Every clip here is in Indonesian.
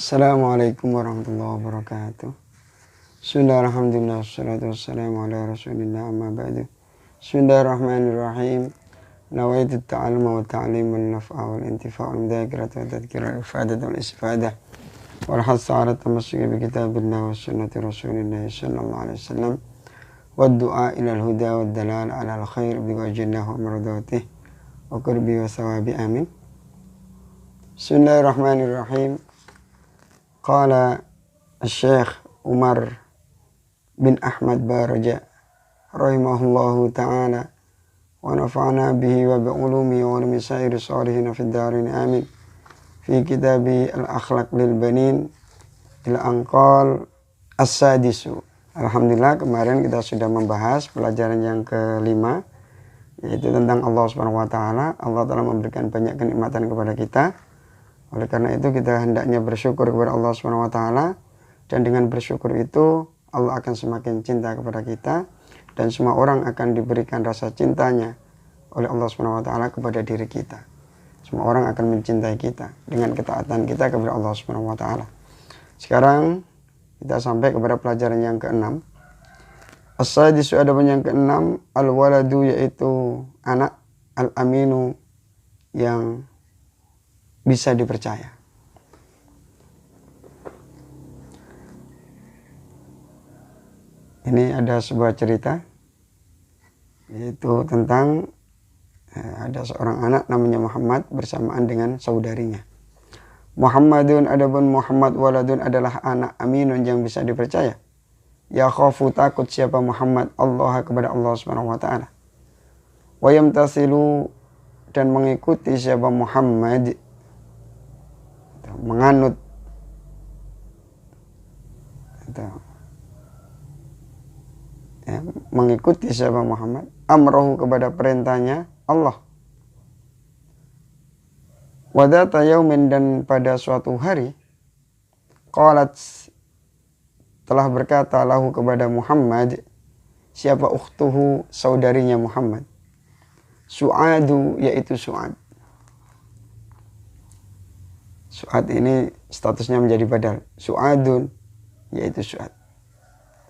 Assalamualaikum warahmatullahi wabarakatuh. Bismillahirrahmanirrahim. Wassalatu wassalamu ala rasulillah amma ba'du. Bismillahirrahmanirrahim. Nawaitu ta'aluma wa ta'lim wal naf'a wal intifa' wal mudhakirata wa tadhkira wal ifadah wal istifadah wal hassa ala tamassuki bi kitabillah wa sunnati rasulillah sallallahu alaihi wasallam wa du'a ila al huda wa dalal ala al khair bi wajhillah wa mardatihi wa qurbi wa sawabi amin. Bismillahirrahmanirrahim. Qala Syekh Umar bin Ahmad Baraja rahimahullahu ta'ala wa nafa'ana bihi wa bi'ulumi wa ulumi sairi salihin fid darin amin. Fi kitabi al-akhlaq lil banin ila anqal as-sadisu. Alhamdulillah, kemarin kita sudah membahas pelajaran yang kelima, yaitu tentang Allah Subhanahu wa taala. Allah telah memberikan banyak kenikmatan kepada kita. Oleh karena itu kita hendaknya bersyukur kepada Allah Subhanahu wa taala, dan dengan bersyukur itu Allah akan semakin cinta kepada kita, dan semua orang akan diberikan rasa cintanya oleh Allah Subhanahu wa taala kepada diri kita. Semua orang akan mencintai kita dengan ketaatan kita kepada Allah Subhanahu wa taala. Sekarang kita sampai kepada pelajaran yang keenam. As-sadisu, adapun yang keenam, al-waladu, yaitu anak, al-aminu, yang bisa dipercaya. Ini ada sebuah cerita, yaitu tentang ada seorang anak namanya Muhammad bersamaan dengan saudarinya. Muhammadun, adapun Muhammad, waladun, adalah anak aminun yang bisa dipercaya. Ya khafu, takut siapa Muhammad Allah, kepada Allah Subhanahu wa taala. Wa yamtasilu, dan mengikuti siapa Muhammad, menganut mengikuti siapa Muhammad, amrohu, kepada perintahnya Allah. Wadata yaumin, dan pada suatu hari, qalat, telah berkata lahu, kepada Muhammad, siapa ukhtuhu, saudarinya Muhammad, Su'adu, yaitu Su'ad. Su'ad ini statusnya menjadi badal. Su'adun, yaitu Su'ad.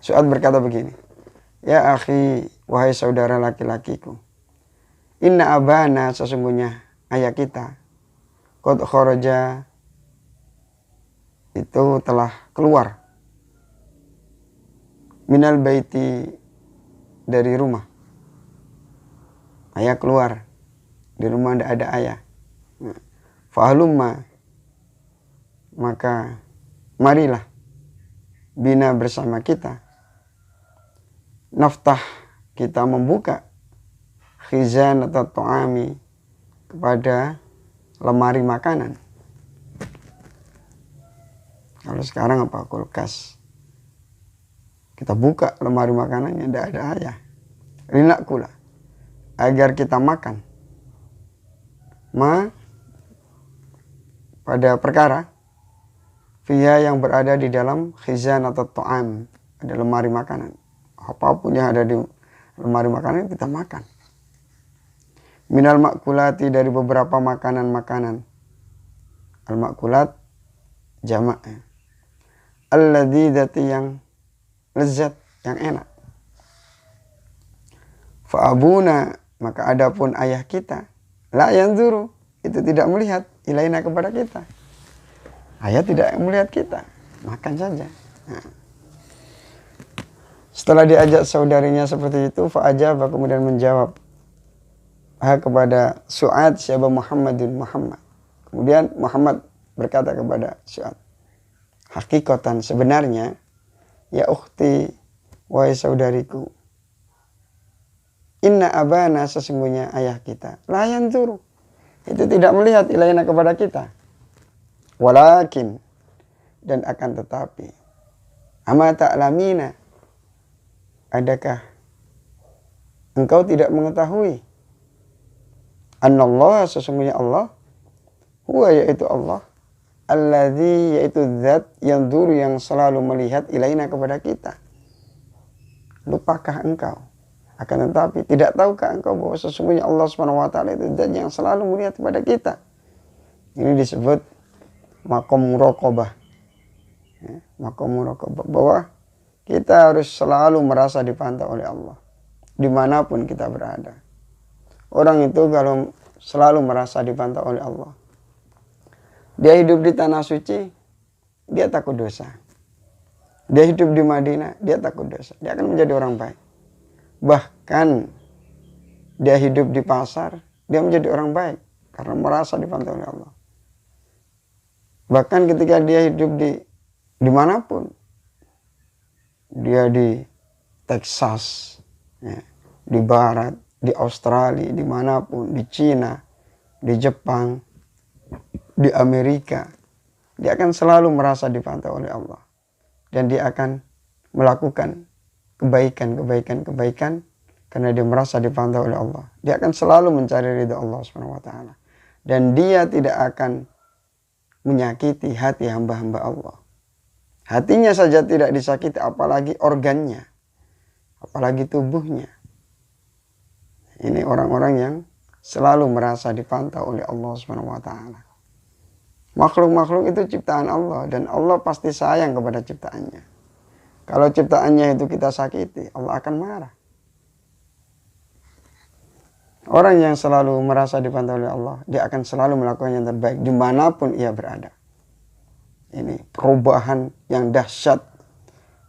Su'ad berkata begini, ya akhi, wahai saudara laki-lakiku, inna abana, sesungguhnya ayah kita, qad kharaja, itu telah keluar, minal baiti, dari rumah. Ayah keluar, di rumah tidak ada ayah. Fahlumma, maka marilah, bina, bersama kita, naftah, kita membuka, khizanat at-ta'ami, kepada lemari makanan. Kalau sekarang apa? Kulkas. Kita buka lemari makanannya, tidak ada ayah. Linakula, agar kita makan. Pada perkara fiha, yang berada di dalam khizanat at-ta'am, ada lemari makanan. Apapun yang ada di lemari makanan kita makan. Minal makulati, dari beberapa makanan-makanan. Al-makulat jamak. Alladzidati, yang lezat, yang enak. Fa'abuna, maka adapun ayah kita, la yanzuru, itu tidak melihat, ilaina, kepada kita. Ayah tidak melihat kita, makan saja. Nah. Setelah diajak saudarinya seperti itu, fa'ajaba, kemudian menjawab kepada Su'ad, siapa Muhammadun, Muhammad. Kemudian Muhammad berkata kepada Su'ad, hakikatan, sebenarnya, ya ukhti, wahai saudariku, inna abana, sesungguhnya ayah kita, la yanzuru, itu tidak melihat, ilaina, kepada kita. Walakin, dan akan tetapi, ama ta'lamina, adakah engkau tidak mengetahui, annallah, sesungguhnya Allah, huwa, yaitu Allah, alladzi, yaitu zat, yang duru, yang selalu melihat, ilaina, kepada kita. Lupakah engkau? Akan tetapi, tidak tahukah engkau bahwa sesungguhnya Allah Subhanahu wa taala itu zat yang selalu melihat kepada kita? Ini disebut maqam muraqabah, maqam muraqabah, bahwa kita harus selalu merasa dipantau oleh Allah dimanapun kita berada. Orang itu kalau selalu merasa dipantau oleh Allah, dia hidup di tanah suci, dia takut dosa. Dia hidup di Madinah, dia takut dosa. Dia akan menjadi orang baik. Bahkan dia hidup di pasar, dia menjadi orang baik karena merasa dipantau oleh Allah. Bahkan ketika dia hidup di dimanapun, dia di Texas, ya, di Barat, di Australia, dimanapun, di Cina, di Jepang, di Amerika, dia akan selalu merasa dipantau oleh Allah. Dan dia akan melakukan kebaikan karena dia merasa dipantau oleh Allah. Dia akan selalu mencari ridha Allah SWT. Dan dia tidak akan menyakiti hati hamba-hamba Allah. Hatinya saja tidak disakiti, apalagi organnya, apalagi tubuhnya. Ini orang-orang yang selalu merasa dipantau oleh Allah SWT. Makhluk-makhluk itu ciptaan Allah, dan Allah pasti sayang kepada ciptaannya. Kalau ciptaannya itu kita sakiti, Allah akan marah. Orang yang selalu merasa dipantau oleh Allah, dia akan selalu melakukan yang terbaik dimanapun ia berada. Ini perubahan yang dahsyat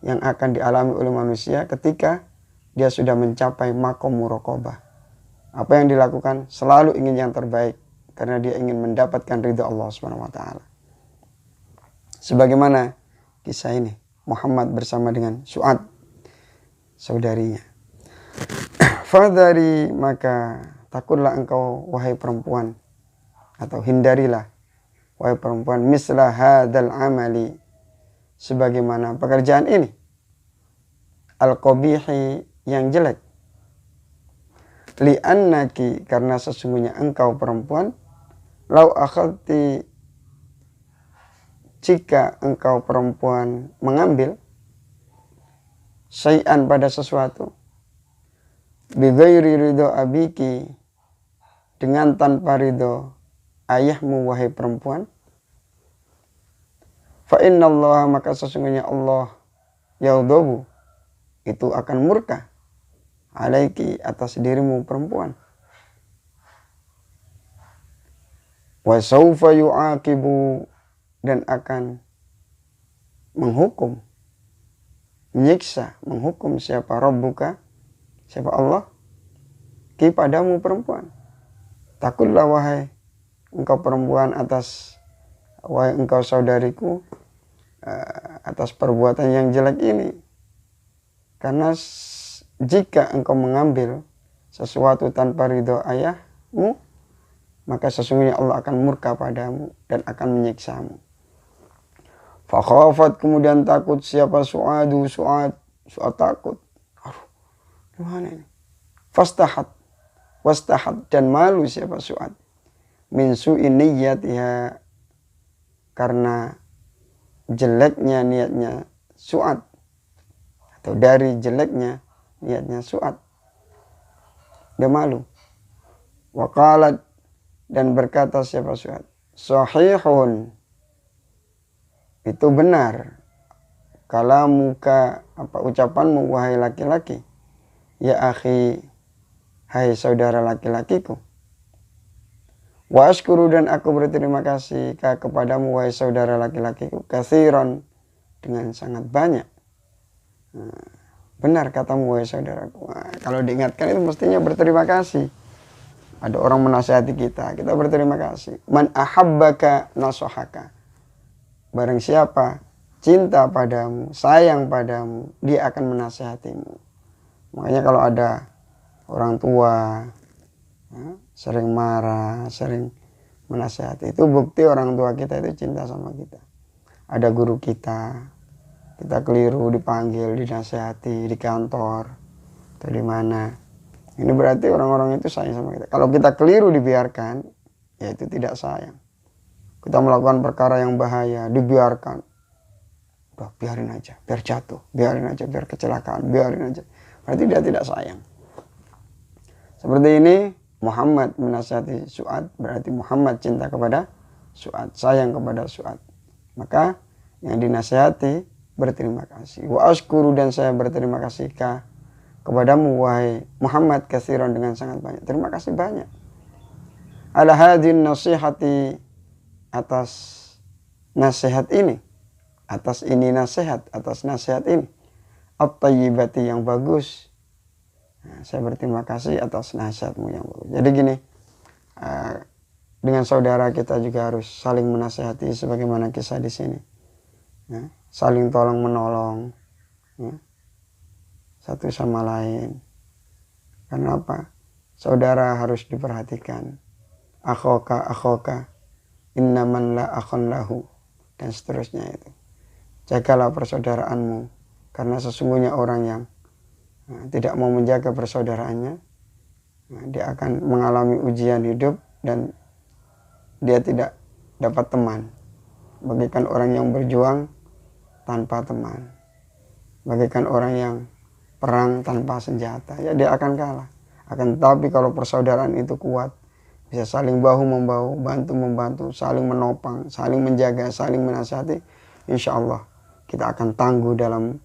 yang akan dialami oleh manusia ketika dia sudah mencapai maqam muraqabah. Apa yang dilakukan? Selalu ingin yang terbaik, karena dia ingin mendapatkan ridha Allah SWT. Sebagaimana kisah ini, Muhammad bersama dengan Su'ad, saudarinya. Fadhari, maka takutlah engkau wahai perempuan, atau hindarilah wahai perempuan, misla hadal amali, sebagaimana pekerjaan ini, al-qabihi, yang jelek. Li'annaki, karena sesungguhnya engkau perempuan, lau akhadti, jika engkau perempuan mengambil syai'an pada sesuatu, bighairi ridho abiki, dengan tanpa ridho ayahmu wahai perempuan, fa innallaha, maka sesungguhnya Allah, yaudhabu, itu akan murka, alaiki, atas dirimu perempuan, wa sawfa yu'aqibu, dan akan menghukum, menyiksa, menghukum siapa? Rabbuka, siapa? Allah, ki, padamu perempuan. Takutlah wahai engkau perempuan atas, wahai engkau saudariku, atas perbuatan yang jelek ini. Karena jika engkau mengambil sesuatu tanpa ridho ayahmu, maka sesungguhnya Allah akan murka padamu dan akan menyiksamu. Fakhafat, kemudian takut siapa? Su'ad takut. Aduh, gimana ini? Wastahat, dan malu siapa? Su'ad. Min su'i niyyatiha, karena jeleknya niatnya Su'ad, atau dari jeleknya niatnya Su'ad. Dia malu. Waqalat, dan berkata siapa? Su'ad, sahihun, itu benar, kalamuka, apa ucapanmu wahai laki-laki, ya akhi, hai saudara laki-lakiku, wa ashkuru, dan aku berterima kasih kepadamu wahai saudara laki-lakiku, katsiran, dengan sangat banyak. Benar katamu wahai saudaraku. Kalau diingatkan itu mestinya berterima kasih. Ada orang menasihati kita, kita berterima kasih. Man ahabbaka nasahaka, barang siapa cinta padamu, sayang padamu, dia akan menasihatimu. Makanya kalau ada orang tua sering marah, sering menasihati, itu bukti orang tua kita itu cinta sama kita. Ada guru kita keliru dipanggil, dinasihati di kantor atau di mana, ini berarti orang-orang itu sayang sama kita. Kalau kita keliru dibiarkan, ya itu tidak sayang. Kita melakukan perkara yang bahaya, dibiarkan, udah biarin aja, biar jatuh, biarin aja, biar kecelakaan, biarin aja, berarti dia tidak sayang. Seperti ini Muhammad menasihati Su'ad, berarti Muhammad cinta kepada Su'ad, sayang kepada Su'ad. Maka yang dinasihati berterima kasih. Wa askuru, dan saya berterima kasih kepadamu wahai Muhammad katsiran, dengan sangat banyak. Terima kasih banyak. Ala hadin nasihati, atas nasihat ini. Atas ini nasihat, atas nasihat ini. At-tayyibati, yang bagus. Nah, saya berterima kasih atas nasihatmu yang bagus. Jadi gini, dengan saudara kita juga harus saling menasihati sebagaimana kisah di sini. Ya, saling tolong menolong, ya, satu sama lain. Karena apa? Saudara harus diperhatikan. Akhoka, innaman la akhon lahu, dan seterusnya itu. Jagalah persaudaraanmu, karena sesungguhnya orang yang tidak mau menjaga persaudaraannya, dia akan mengalami ujian hidup dan dia tidak dapat teman. Bagaikan orang yang berjuang tanpa teman, bagaikan orang yang perang tanpa senjata, ya dia akan kalah. Akan tetapi kalau persaudaraan itu kuat, bisa saling bahu membahu, bantu membantu, saling menopang, saling menjaga, saling menasihati, insya Allah kita akan tangguh dalam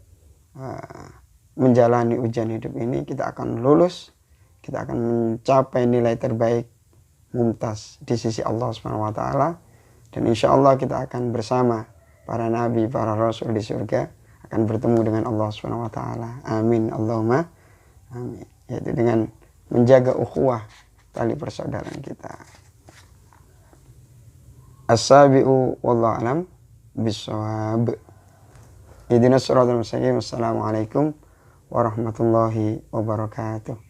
menjalani ujian hidup ini. Kita akan lulus, kita akan mencapai nilai terbaik, mumtaz di sisi Allah Subhanahu wa taala, dan insya Allah kita akan bersama para nabi, para rasul di surga, akan bertemu dengan Allah Subhanahu wa taala. Amin Allahumma amin. Yaitu dengan menjaga ukhuwah, tali persaudaraan kita. As-sabi'u wallahu alam bis-shawab. Ihdinas siratal mustaqim. Assalamualaikum warahmatullahi wabarakatuh.